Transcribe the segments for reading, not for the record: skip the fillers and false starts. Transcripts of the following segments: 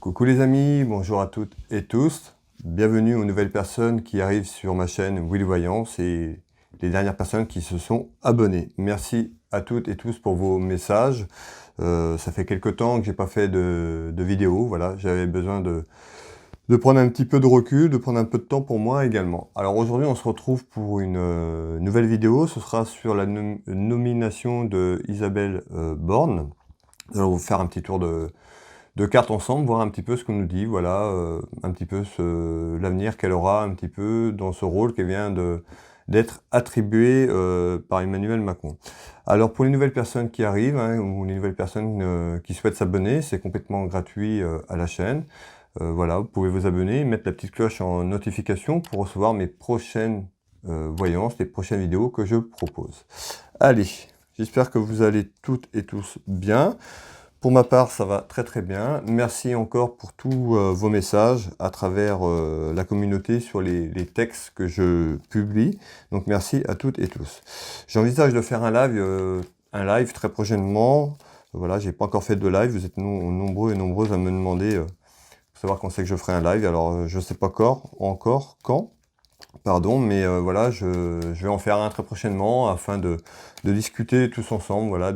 Coucou les amis, bonjour à toutes et tous. Bienvenue aux nouvelles personnes qui arrivent sur ma chaîne Willy Voyance et les dernières personnes qui se sont abonnées. Merci à toutes et tous pour vos messages. Ça fait quelques temps que j'ai pas fait de vidéo. Voilà, j'avais besoin de prendre un petit peu de recul, de prendre un peu de temps pour moi également. Alors aujourd'hui, on se retrouve pour une nouvelle vidéo. Ce sera sur la nomination de Isabelle Borne. Nous allons vous faire un petit tour de cartes ensemble, voir un petit peu ce qu'on nous dit, voilà, un petit peu l'avenir qu'elle aura un petit peu dans ce rôle qui vient d'être attribué par Emmanuel Macron. Alors pour les nouvelles personnes qui arrivent, hein, ou les nouvelles personnes qui souhaitent s'abonner, c'est complètement gratuit à la chaîne. Voilà, vous pouvez vous abonner, mettre la petite cloche en notification pour recevoir mes prochaines voyances, les prochaines vidéos que je propose. Allez, j'espère que vous allez toutes et tous bien. Pour ma part, ça va très très bien. Merci encore pour tous vos messages à travers la communauté sur les textes que je publie. Donc merci à toutes et tous. J'envisage de faire un live très prochainement. Voilà, j'ai pas encore fait de live. Vous êtes nombreux et nombreuses à me demander pour savoir quand c'est que je ferai un live. Alors je sais pas encore quand. Pardon, mais voilà, je vais en faire un très prochainement afin de discuter tous ensemble, voilà,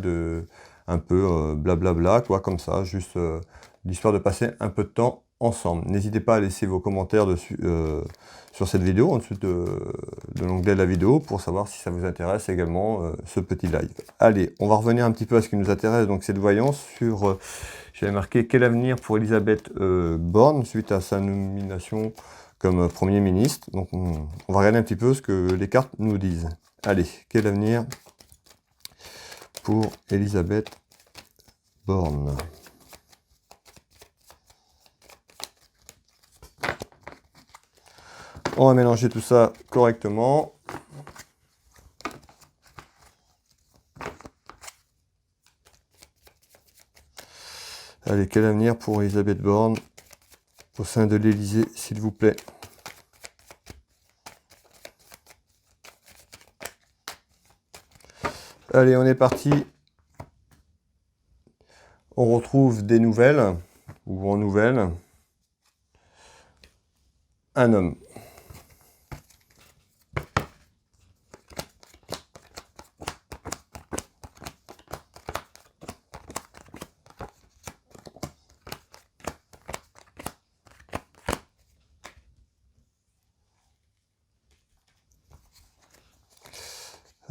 un peu blablabla, quoi, comme ça, juste l'histoire de passer un peu de temps ensemble. N'hésitez pas à laisser vos commentaires dessus, sur cette vidéo, en dessous de l'onglet de la vidéo, pour savoir si ça vous intéresse également ce petit live. Allez, on va revenir un petit peu à ce qui nous intéresse, donc cette voyance sur, j'avais marqué « Quel avenir pour Elisabeth Borne » suite à sa nomination comme Premier ministre. Donc on va regarder un petit peu ce que les cartes nous disent. Allez, quel avenir pour Elisabeth Borne? On va mélanger tout ça correctement. Allez, quel avenir pour Elisabeth Borne au sein de l'Élysée, s'il vous plaît? Allez, on est parti. On retrouve des nouvelles, ou en nouvelles. Un homme.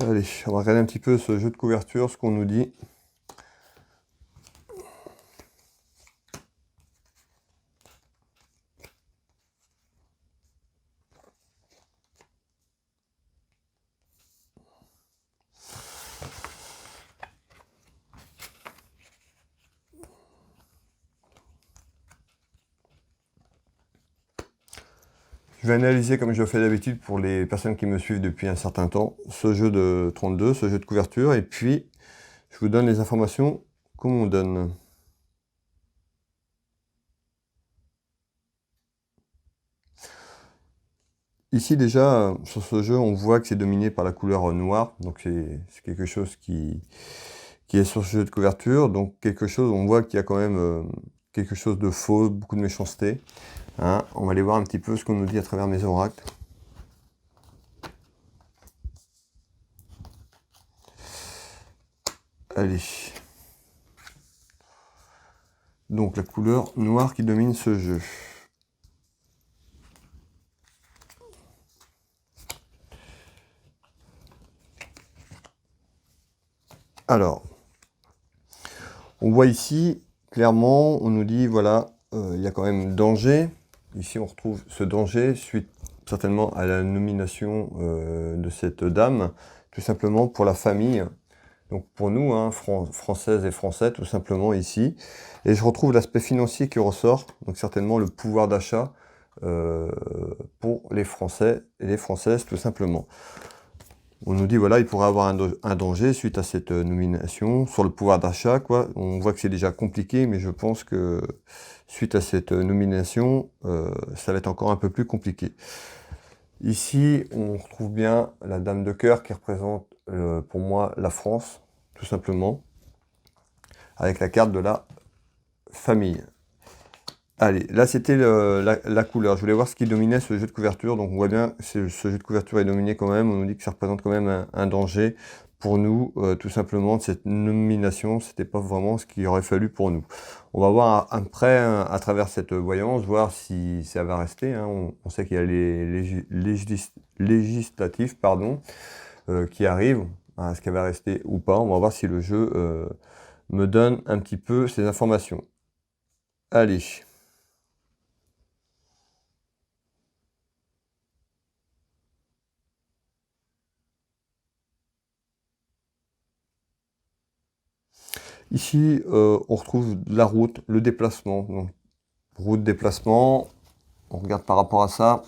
Allez, on va regarder un petit peu ce jeu de couverture, ce qu'on nous dit. Je vais analyser, comme je le fais d'habitude pour les personnes qui me suivent depuis un certain temps, ce jeu de 32, ce jeu de couverture, et puis je vous donne les informations qu'on me donne. Ici déjà, sur ce jeu, on voit que c'est dominé par la couleur noire, donc c'est quelque chose qui est sur ce jeu de couverture, donc quelque chose, on voit qu'il y a quand même quelque chose de faux, beaucoup de méchanceté. Hein, on va aller voir un petit peu ce qu'on nous dit à travers mes oracles. Allez. Donc la couleur noire qui domine ce jeu. Alors, on voit ici, clairement, on nous dit, voilà, il y a quand même danger. Ici, on retrouve ce danger suite certainement à la nomination de cette dame, tout simplement pour la famille. Donc pour nous, hein, Françaises et Français, tout simplement ici. Et je retrouve l'aspect financier qui ressort, donc certainement le pouvoir d'achat pour les Français et les Françaises, tout simplement. On nous dit, voilà, il pourrait avoir un danger suite à cette nomination, sur le pouvoir d'achat, quoi. On voit que c'est déjà compliqué, mais je pense que suite à cette nomination, ça va être encore un peu plus compliqué. Ici, on retrouve bien la dame de cœur qui représente, pour moi, la France, tout simplement, avec la carte de la famille. Allez, là c'était la couleur. Je voulais voir ce qui dominait ce jeu de couverture. Donc on voit bien que ce jeu de couverture est dominé quand même. On nous dit que ça représente quand même un danger pour nous, tout simplement, de cette nomination. C'était pas vraiment ce qu'il aurait fallu pour nous. On va voir après, à travers cette voyance, voir si ça va rester, hein. On sait qu'il y a les législatifs, pardon, qui arrivent. Est-ce qu'elle va rester ou pas? On va voir si le jeu me donne un petit peu ces informations. Allez. Ici, on retrouve la route, le déplacement. Donc, route, déplacement, on regarde par rapport à ça.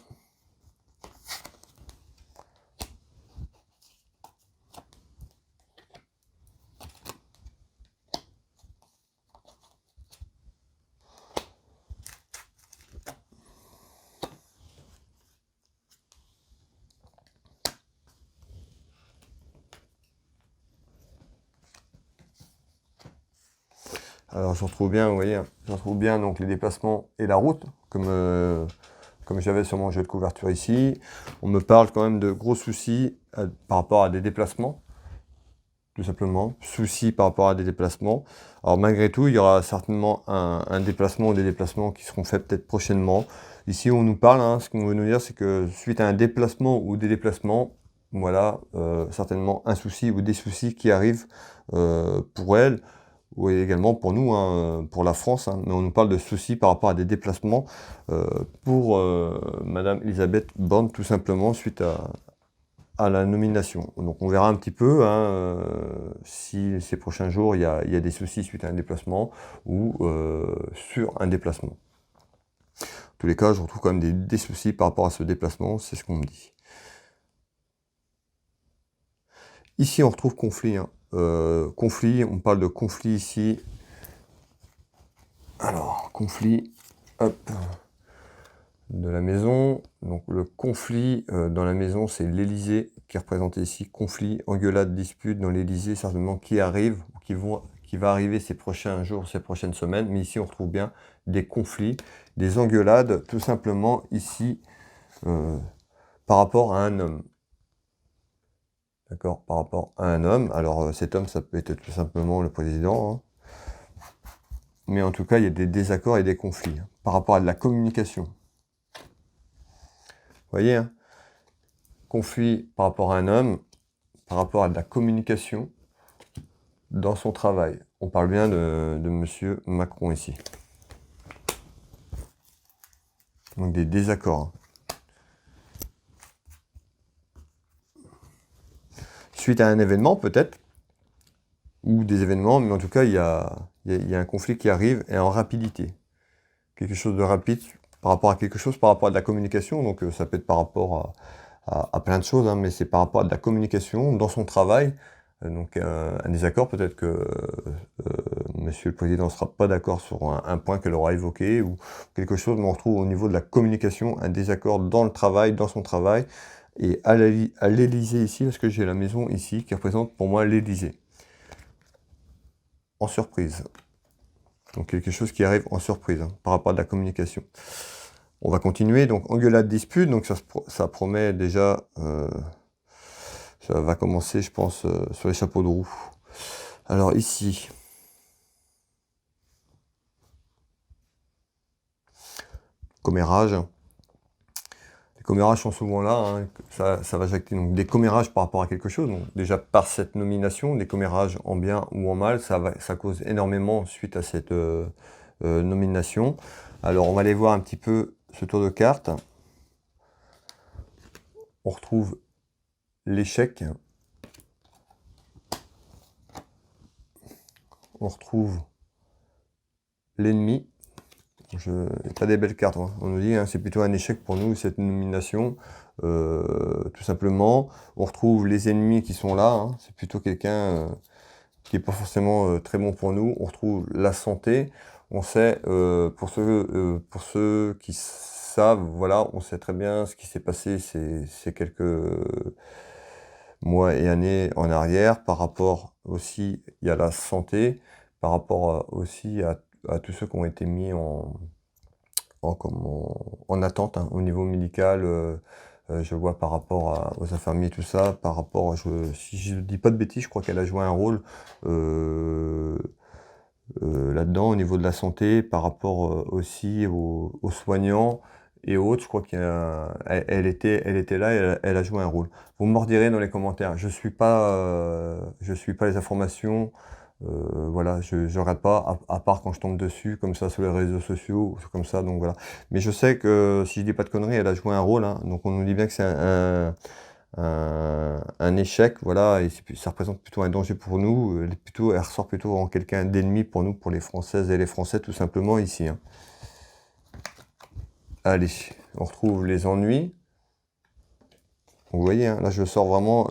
Alors, je retrouve bien, vous voyez, je retrouve bien donc les déplacements et la route, comme j'avais sur mon jeu de couverture ici. On me parle quand même de gros soucis par rapport à des déplacements, tout simplement. Soucis par rapport à des déplacements. Alors, malgré tout, il y aura certainement un déplacement ou des déplacements qui seront faits peut-être prochainement. Ici, on nous parle, hein, ce qu'on veut nous dire, c'est que suite à un déplacement ou des déplacements, voilà, certainement un souci ou des soucis qui arrivent pour elle, ou également pour nous, hein, pour la France, hein, mais on nous parle de soucis par rapport à des déplacements pour Madame Elisabeth Borne, tout simplement, suite à la nomination. Donc on verra un petit peu hein, si ces prochains jours, il y a des soucis suite à un déplacement ou sur un déplacement. En tous les cas, je retrouve quand même des soucis par rapport à ce déplacement, c'est ce qu'on me dit. Ici, on retrouve conflit. Hein. Conflit, on parle de conflit ici. Alors, conflit, hop, de la maison. Donc, le conflit dans la maison, c'est l'Élysée qui est représenté ici. Conflit, engueulade, dispute dans l'Élysée, certainement qui arrive, qui va arriver ces prochains jours, ces prochaines semaines. Mais ici, on retrouve bien des conflits, des engueulades, tout simplement ici, par rapport à un homme. D'accord, par rapport à un homme. Alors cet homme, ça peut être tout simplement le président. Hein. Mais en tout cas, il y a des désaccords et des conflits. Hein, par rapport à de la communication. Vous voyez, hein, conflit par rapport à un homme, par rapport à de la communication dans son travail. On parle bien de Monsieur Macron ici. Donc des désaccords. Hein. Suite à un événement, peut-être, ou des événements, mais en tout cas, il y a un conflit qui arrive et en rapidité. Quelque chose de rapide par rapport à quelque chose, par rapport à de la communication, donc ça peut être par rapport à plein de choses, hein, mais c'est par rapport à de la communication dans son travail, donc un désaccord, peut-être que Monsieur le Président ne sera pas d'accord sur un point qu'elle aura évoqué, ou quelque chose, mais on retrouve au niveau de la communication un désaccord dans le travail, dans son travail, et à l'Élysée ici, parce que j'ai la maison ici qui représente pour moi l'Élysée. En surprise. Donc quelque chose qui arrive en surprise hein, par rapport à de la communication. On va continuer, donc engueulade dispute, donc ça promet déjà, ça va commencer je pense sur les chapeaux de roue. Alors ici, commérage. Les commérages sont souvent là, hein, ça va jacter donc des commérages par rapport à quelque chose. Donc déjà par cette nomination, des commérages en bien ou en mal, ça cause énormément suite à cette nomination. Alors on va aller voir un petit peu ce tour de cartes. On retrouve l'échec. On retrouve l'ennemi. Pas des belles cartes. Hein. On nous dit hein, c'est plutôt un échec pour nous cette nomination. Tout simplement. On retrouve les ennemis qui sont là. Hein. C'est plutôt quelqu'un qui n'est pas forcément très bon pour nous. On retrouve la santé. On sait, pour ceux qui savent, voilà, on sait très bien ce qui s'est passé ces quelques mois et années en arrière. Par rapport aussi, il y a la santé. Par rapport aussi à tous ceux qui ont été mis en attente hein, au niveau médical. Je vois par rapport aux infirmiers, tout ça, par rapport, si je ne dis pas de bêtises, je crois qu'elle a joué un rôle là-dedans au niveau de la santé, par rapport aussi aux soignants et autres. Je crois qu'elle était là, et elle a joué un rôle. Vous me direz dans les commentaires. Je suis pas les informations. Voilà, je regarde pas, à part quand je tombe dessus, comme ça, sur les réseaux sociaux, ou comme ça, donc voilà. Mais je sais que, si je dis pas de conneries, elle a joué un rôle, hein. Donc on nous dit bien que c'est un échec, voilà, et ça représente plutôt un danger pour nous. Elle ressort plutôt en quelqu'un d'ennemi pour nous, pour les Françaises et les Français, tout simplement, ici, hein. Allez, on retrouve les ennuis. Vous voyez, hein, là, je sors vraiment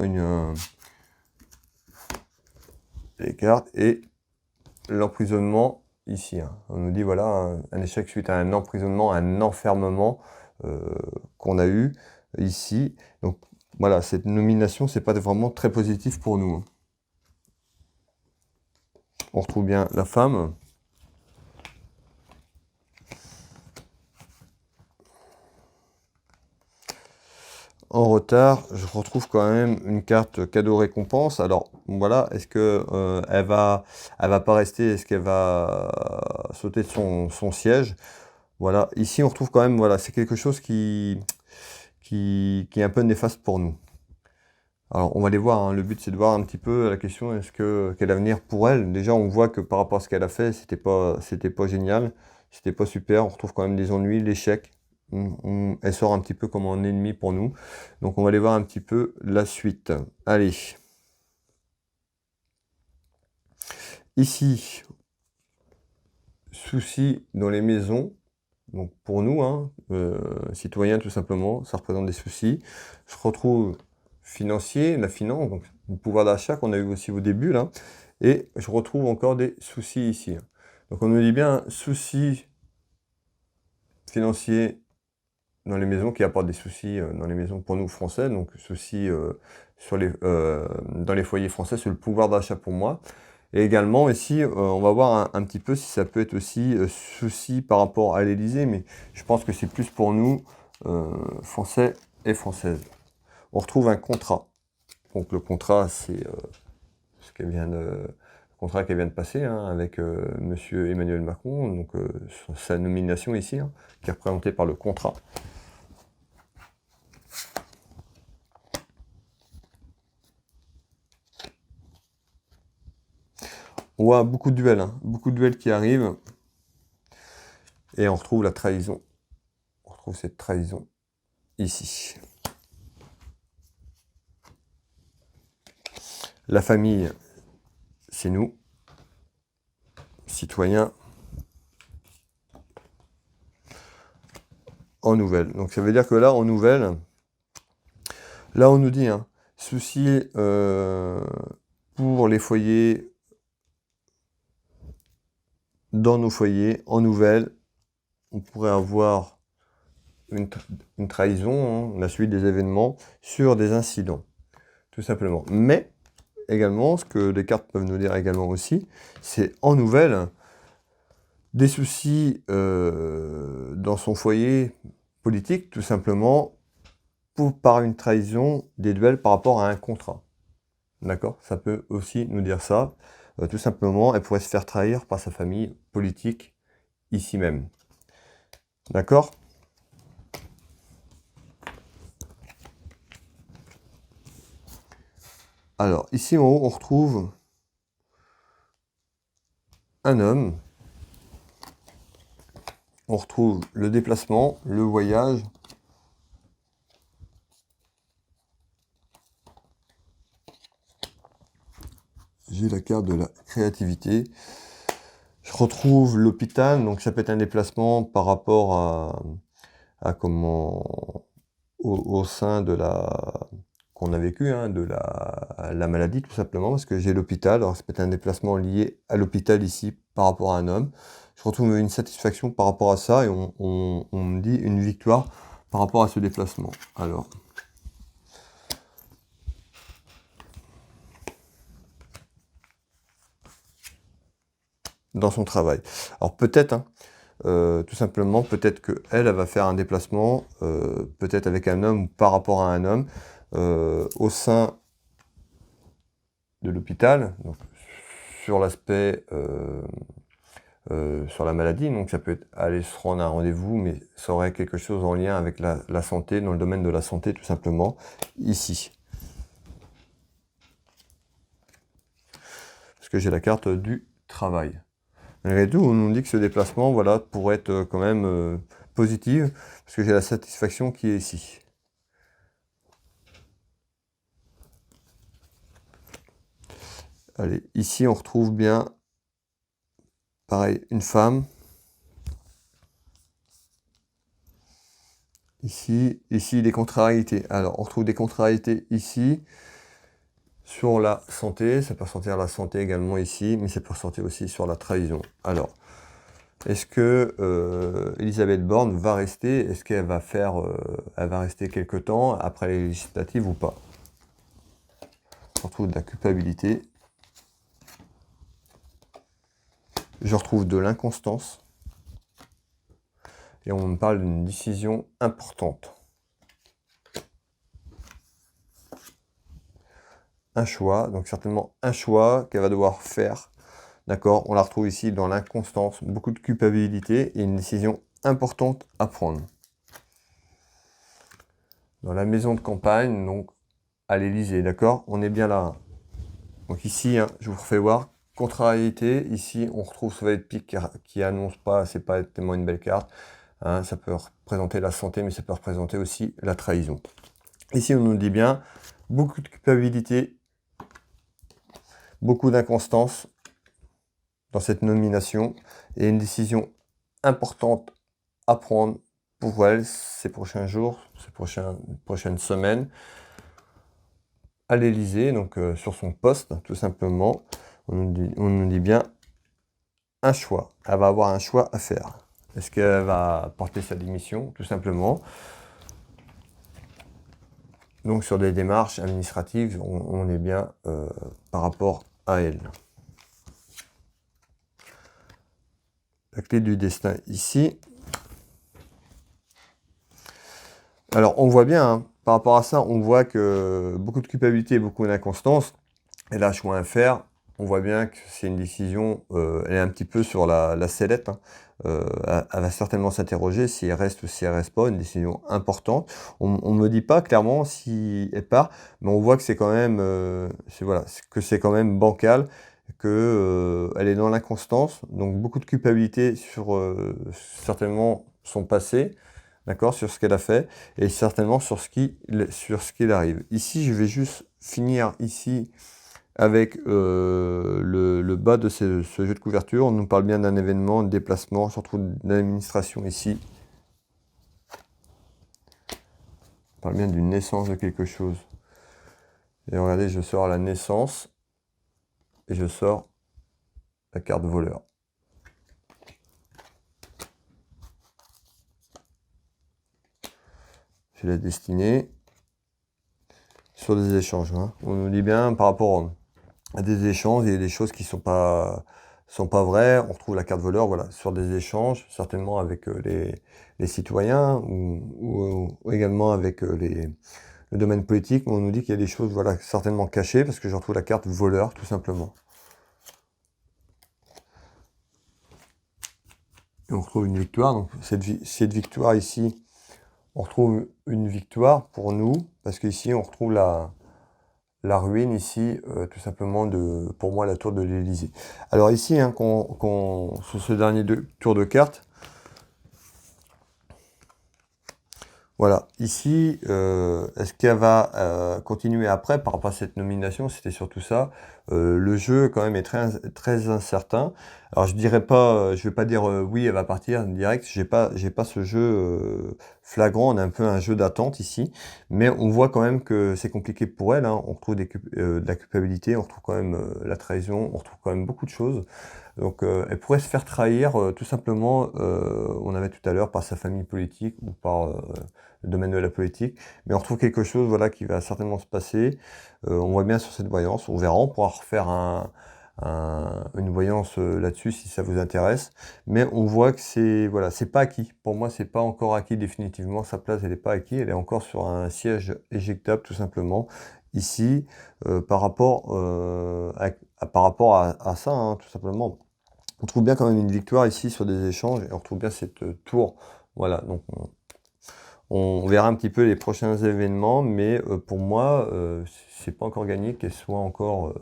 les cartes et l'emprisonnement ici, hein. On nous dit, voilà, un échec suite à un emprisonnement, un enfermement qu'on a eu ici. Donc, voilà, cette nomination, c'est pas vraiment très positif pour nous, hein. On retrouve bien la femme. En retard, je retrouve quand même une carte cadeau récompense. Alors voilà, est-ce que elle va pas rester, est-ce qu'elle va sauter de son siège? Voilà, ici on retrouve quand même, voilà, c'est quelque chose qui est un peu néfaste pour nous. Alors on va les voir, hein. Le but c'est de voir un petit peu la question, quel avenir pour elle? Déjà on voit que par rapport à ce qu'elle a fait, c'était pas génial, c'était pas super, on retrouve quand même des ennuis, l'échec. Elle sort un petit peu comme un ennemi pour nous. Donc on va aller voir un petit peu la suite. Allez. Ici, soucis dans les maisons. Donc pour nous, hein, citoyens tout simplement, ça représente des soucis. Je retrouve financier, la finance, donc le pouvoir d'achat qu'on a eu aussi au début là. Et je retrouve encore des soucis ici. Donc on nous dit bien soucis financiers dans les maisons, qui apportent des soucis dans les maisons pour nous Français, donc soucis dans les foyers français sur le pouvoir d'achat pour moi. Et également ici, on va voir un petit peu si ça peut être aussi souci par rapport à l'Élysée, mais je pense que c'est plus pour nous, Français et Françaises. On retrouve un contrat. Donc le contrat, c'est le contrat qu'elle vient de passer hein, avec Monsieur Emmanuel Macron, donc sa nomination ici, hein, qui est représentée par le contrat. On voit beaucoup de duels, hein, beaucoup de duels qui arrivent. Et on retrouve la trahison. On retrouve cette trahison ici. La famille, c'est nous, citoyens, en nouvelle. Donc ça veut dire que là, en nouvelle, là on nous dit, hein, souci pour les foyers, dans nos foyers, en nouvelle, on pourrait avoir une trahison, hein, la suite des événements, sur des incidents, tout simplement. Mais, également, ce que les cartes peuvent nous dire également aussi, c'est en nouvelle, des soucis dans son foyer politique, tout simplement, par une trahison, des duels par rapport à un contrat. D'accord? Ça peut aussi nous dire ça. Tout simplement, elle pourrait se faire trahir par sa famille politique, ici même. D'accord? Alors, ici en haut, on retrouve un homme. On retrouve le déplacement, le voyage. J'ai la carte de la créativité. Je retrouve l'hôpital, donc ça peut être un déplacement par rapport à comment au sein de qu'on a vécu, hein, de la maladie tout simplement, parce que j'ai l'hôpital. Alors ça peut être un déplacement lié à l'hôpital ici par rapport à un homme. Je retrouve une satisfaction par rapport à ça et on me dit une victoire par rapport à ce déplacement. Alors, dans son travail. Alors peut-être, hein, tout simplement, peut-être qu'elle, elle va faire un déplacement, peut-être avec un homme ou par rapport à un homme, au sein de l'hôpital, donc sur l'aspect, sur la maladie. Donc ça peut être aller se rendre à un rendez-vous, mais ça aurait quelque chose en lien avec la santé, dans le domaine de la santé, tout simplement, ici. Parce que j'ai la carte du travail. Malgré tout, on nous dit que ce déplacement, voilà, pourrait être quand même positif, parce que j'ai la satisfaction qui est ici. Allez, ici on retrouve bien, pareil, une femme. Ici, des contrariétés. Alors, on retrouve des contrariétés ici, sur la santé. Ça peut ressortir la santé également ici, mais ça peut ressortir aussi sur la trahison. Alors, est-ce que Elisabeth Borne va rester? Est-ce qu'elle va faire, elle va rester quelque temps après les législatives ou pas? On retrouve de la culpabilité. Je retrouve de l'inconstance. Et on me parle d'une décision importante. Un choix, donc certainement un choix qu'elle va devoir faire. D'accord? On la retrouve ici dans l'inconstance, beaucoup de culpabilité et une décision importante à prendre. Dans la maison de campagne, donc à l'Élysée, d'accord? On est bien là. Donc ici, hein, je vous refais voir. Contrariété, ici on retrouve Chevalier de pique qui annonce pas, c'est pas tellement une belle carte. Hein, ça peut représenter la santé, mais ça peut représenter aussi la trahison. Ici on nous dit bien, beaucoup de culpabilité, beaucoup d'inconstance dans cette nomination, et une décision importante à prendre pour elle ces prochains jours, ces prochaines semaines, à l'Élysée, donc sur son poste, tout simplement. On nous dit bien un choix. Elle va avoir un choix à faire. Est-ce qu'elle va porter sa démission, tout simplement? Donc sur des démarches administratives, on est bien par rapport à elle. La clé du destin ici. Alors on voit bien, hein, par rapport à ça, on voit que beaucoup de culpabilité et beaucoup d'inconstance. Elle a un choix à faire. On voit bien que c'est une décision, elle est un petit peu sur la sellette. Hein. Elle va certainement s'interroger si elle reste ou si elle reste pas, une décision importante. On ne me dit pas clairement si elle part, mais on voit que c'est quand même, voilà, que c'est quand même bancal, que elle est dans l'inconstance, donc beaucoup de culpabilité sur certainement son passé, d'accord, sur ce qu'elle a fait, et certainement sur ce qu'il arrive. Ici, je vais juste finir ici avec le bas de ce jeu de couverture. On nous parle bien d'un événement, de déplacement, je retrouve d'administration ici. On parle bien d'une naissance de quelque chose. Et regardez, je sors la naissance et je sors la carte voleur. C'est la destinée. Sur des échanges, hein. On nous dit bien par rapport à des échanges, il y a des choses qui sont pas vraies. On retrouve la carte voleur, voilà, sur des échanges, certainement avec les citoyens ou également avec le domaine politique. Mais on nous dit qu'il y a des choses, voilà, certainement cachées, parce que je retrouve la carte voleur, tout simplement. Et on retrouve une victoire. Donc cette victoire ici, on retrouve une victoire pour nous, parce qu'ici on retrouve la ruine ici, tout simplement pour moi, la tour de l'Élysée. Alors ici, hein, sur ce dernier tour de cartes, voilà, ici, est-ce qu'elle va continuer après par rapport à cette nomination? C'était surtout ça. Le jeu, quand même, est très incertain. Alors, je vais pas dire oui, elle va partir direct. J'ai pas ce jeu flagrant. On a un peu un jeu d'attente ici. Mais on voit quand même que c'est compliqué pour elle. Hein. On retrouve de la culpabilité, on retrouve quand même la trahison, on retrouve quand même beaucoup de choses. Donc, elle pourrait se faire trahir tout simplement, on avait tout à l'heure, par sa famille politique ou par le domaine de la politique. Mais on retrouve quelque chose, voilà, qui va certainement se passer. On voit bien sur cette voyance, on verra, on pourra refaire une voyance là-dessus si ça vous intéresse. Mais on voit que c'est voilà, c'est pas acquis. Pour moi, c'est pas encore acquis définitivement. Sa place, elle n'est pas acquis. Elle est encore sur un siège éjectable tout simplement. Ici, par rapport à ça, hein, tout simplement. On trouve bien quand même une victoire ici sur des échanges et on retrouve bien cette tour. Voilà, donc on verra un petit peu les prochains événements, mais pour moi, c'est pas encore gagné qu'elle soit encore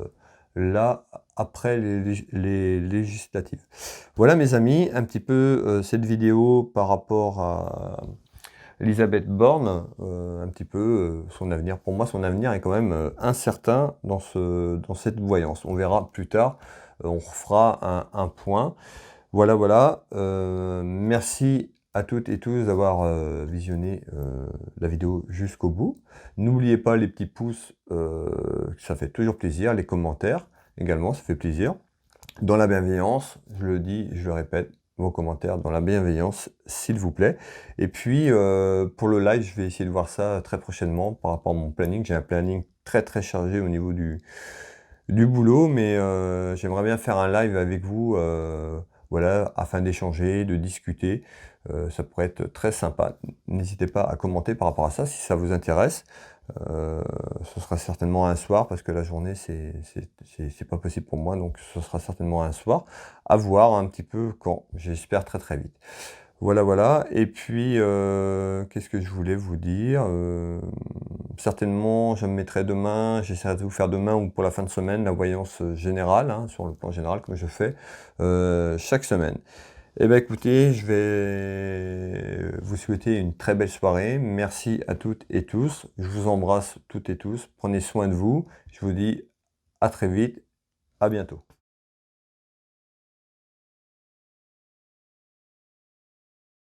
là après les législatives. Voilà mes amis, un petit peu cette vidéo par rapport à Elisabeth Borne, un petit peu son avenir. Pour moi, son avenir est quand même incertain dans cette voyance. On verra plus tard, on refera un point. Voilà, voilà. Merci à toutes et tous d'avoir visionné la vidéo jusqu'au bout. N'oubliez pas les petits pouces, ça fait toujours plaisir. Les commentaires également, ça fait plaisir. Dans la bienveillance, je le dis, je le répète, vos commentaires dans la bienveillance, s'il vous plaît. Et puis, pour le live, je vais essayer de voir ça très prochainement par rapport à mon planning. J'ai un planning très chargé au niveau du boulot, mais j'aimerais bien faire un live avec vous, voilà, afin d'échanger, de discuter. Ça pourrait être très sympa. N'hésitez pas à commenter par rapport à ça si ça vous intéresse. Ce sera certainement un soir parce que la journée c'est pas possible pour moi, donc ce sera certainement un soir. À voir un petit peu quand. J'espère très vite. Voilà, voilà. Et puis, qu'est-ce que je voulais vous dire? Certainement, je me mettrai demain, j'essaierai de vous faire demain ou pour la fin de semaine, la voyance générale, hein, sur le plan général, comme je fais chaque semaine. Eh bien, écoutez, je vais vous souhaiter une très belle soirée. Merci à toutes et tous. Je vous embrasse toutes et tous. Prenez soin de vous. Je vous dis à très vite. À bientôt.